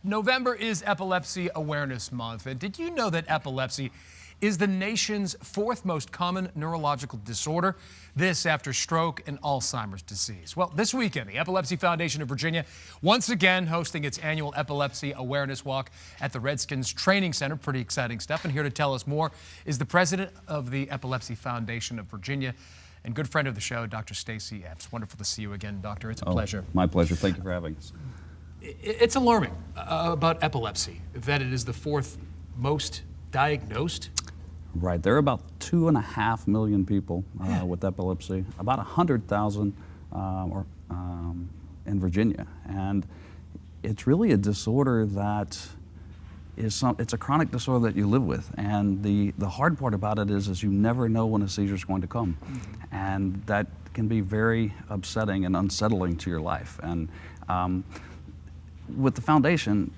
November is Epilepsy Awareness Month, and did you know that epilepsy is the nation's fourth most common neurological disorder? This after stroke and Alzheimer's disease. Well, this weekend, the Epilepsy Foundation of Virginia once again hosting its annual Epilepsy Awareness Walk at the Redskins Training Center. Pretty exciting stuff. And here to tell us more is the president of the Epilepsy Foundation of Virginia and good friend of the show, Dr. Stacy Epps. Wonderful to see you again, Doctor. It's a pleasure. My pleasure. Thank you for having us. It's alarming about epilepsy, that it is the fourth most diagnosed. Right. There are about 2.5 million people with epilepsy, about 100,000 in Virginia. And it's really a disorder that it's a chronic disorder that you live with. And the hard part about it is you never know when a seizure is going to come. Mm-hmm. And that can be very upsetting and unsettling to your life. And with the foundation,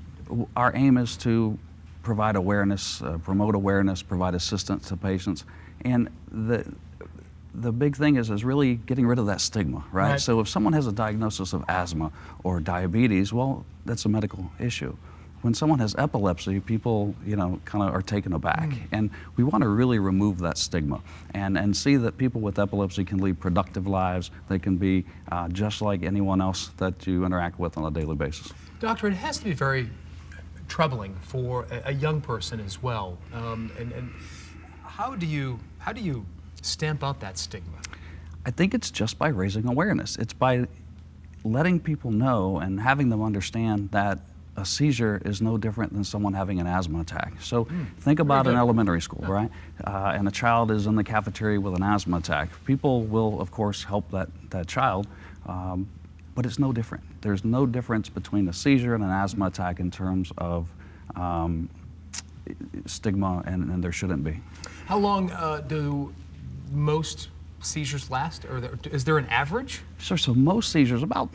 our aim is to provide awareness, promote awareness, provide assistance to patients. And the big thing is really getting rid of that stigma, right? So if someone has a diagnosis of asthma or diabetes, well, that's a medical issue. When someone has epilepsy, people, kind of are taken aback. And we want to really remove that stigma and see that people with epilepsy can lead productive lives. They can be just like anyone else that you interact with on a daily basis. Doctor, it has to be very troubling for a young person as well. And how do you stamp out that stigma? I think it's just by raising awareness. It's by letting people know and having them understand that a seizure is no different than someone having an asthma attack. So think about an elementary school, right? And a child is in the cafeteria with an asthma attack. People will, of course, help that child, but it's no different. There's no difference between a seizure and an asthma attack in terms of stigma, and there shouldn't be. How long do most seizures last? Or is there an average? Sure. So most seizures, about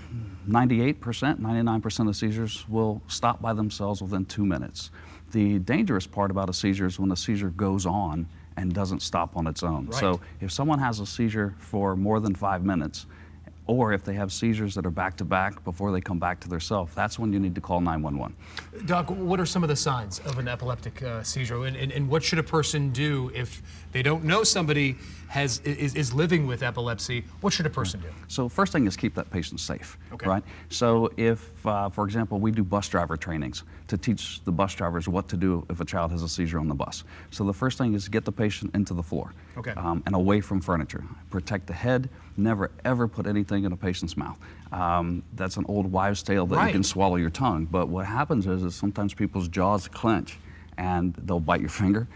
98%, 99% of seizures will stop by themselves within 2 minutes. The dangerous part about a seizure is when a seizure goes on and doesn't stop on its own. Right. So if someone has a seizure for more than 5 minutes, or if they have seizures that are back to back before they come back to their self, that's when you need to call 911. Doc, what are some of the signs of an epileptic seizure, and what should a person do if they don't know somebody is living with epilepsy? What should a person do? So first thing is keep that patient safe, okay, right? So if, for example, we do bus driver trainings to teach the bus drivers what to do if a child has a seizure on the bus. So the first thing is get the patient into the floor, okay, and away from furniture. Protect the head. Never ever put anything in a patient's mouth. That's an old wives' tale that you can swallow your tongue. But what happens is sometimes people's jaws clench and they'll bite your finger.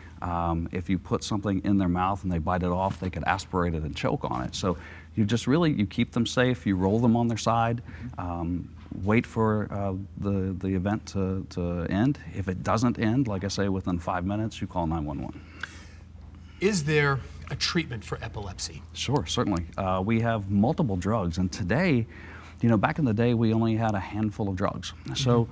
If you put something in their mouth and they bite it off, they could aspirate it and choke on it. So you just you keep them safe, you roll them on their side, wait for the event to end. If it doesn't end, like I say, within 5 minutes, you call 911. Is there a treatment for epilepsy? Sure, certainly. We have multiple drugs, and today, back in the day, we only had a handful of drugs. So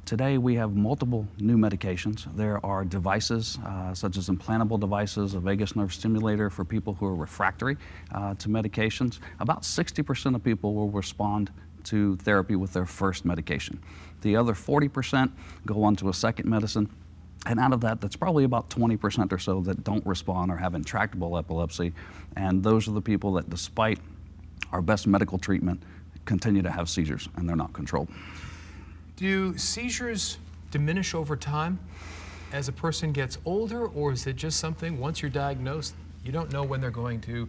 today we have multiple new medications. There are devices, such as implantable devices, a vagus nerve stimulator for people who are refractory to medications. About 60% of people will respond to therapy with their first medication. The other 40% go on to a second medicine. And out of that, that's probably about 20% or so that don't respond or have intractable epilepsy. And those are the people that, despite our best medical treatment, continue to have seizures, and they're not controlled. Do seizures diminish over time as a person gets older, or is it just something, once you're diagnosed, you don't know when they're going to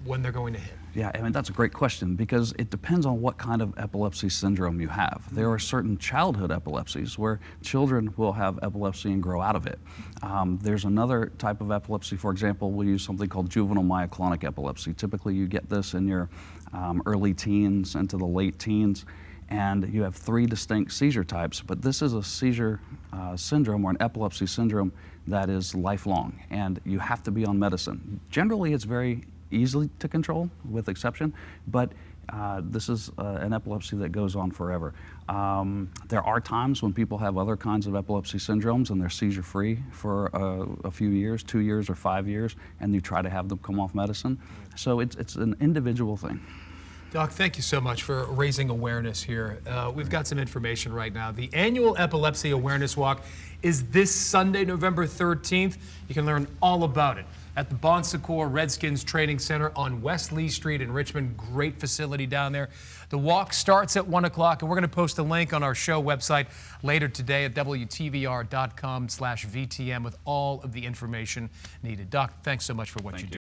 hit? Yeah, I mean, that's a great question, because it depends on what kind of epilepsy syndrome you have. There are certain childhood epilepsies where children will have epilepsy and grow out of it. There's another type of epilepsy, for example, we use something called juvenile myoclonic epilepsy. Typically you get this in your early teens into the late teens, and you have 3 distinct seizure types, but this is a seizure syndrome or an epilepsy syndrome that is lifelong, and you have to be on medicine. Generally, it's very easily to control, with exception, but this is an epilepsy that goes on forever. There are times when people have other kinds of epilepsy syndromes and they're seizure-free for a few years, 2 years or 5 years, and you try to have them come off medicine. So it's an individual thing. Doc, thank you so much for raising awareness here. We've got some information right now. The annual Epilepsy Awareness Walk is this Sunday, November 13th. You can learn all about it at the Bon Secours Redskins Training Center on West Lee Street in Richmond. Great facility down there. The walk starts at 1 o'clock, and we're going to post a link on our show website later today at WTVR.com/VTM with all of the information needed. Doc, thanks so much for what you do.